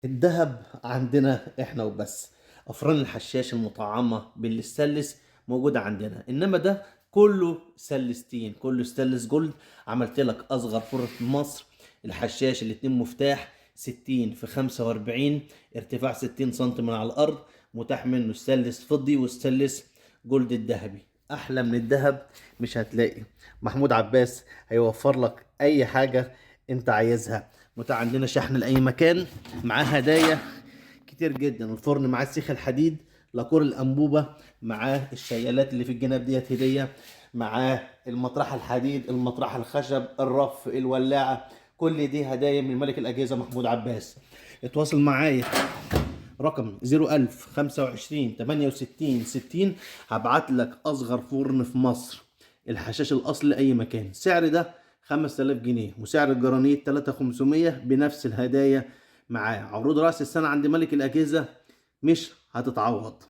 الدهب عندنا احنا وبس. افران الحشاش المطعمه بالستانلس موجوده عندنا، انما ده كله سلستين، كله ستانلس جولد. عملت لك اصغر فرن في مصر. الحشاش الاتنين مفتاح 60 في 45، ارتفاع 60 سم من على الارض. متاح منه ستانلس فضي وستانلس جولد الذهبي. احلى من الذهب مش هتلاقي. محمود عباس هيوفر لك اي حاجه انت عايزها. متاح عندنا شحن لاي مكان. معاه هدايا كتير جدا. الفرن معاه السيخ الحديد، لاكور الانبوبه، معاه الشيالات اللي في الجناب ديت هديه، معاه المطرحه الحديد، المطرحه الخشب، الرف، الولاعه. كل دي هدايا من ملك الاجهزه محمود عباس. اتواصل معايا، رقم 01000 25 68 60. هبعت لك اصغر فرن في مصر، الحشاش الاصلي لاي مكان. سعر ده 5000 جنيه، وسعر الجرانيت 3500 بنفس الهدايا معاه. عروض راس السنه عند ملك الاجهزه مش هتتعوض.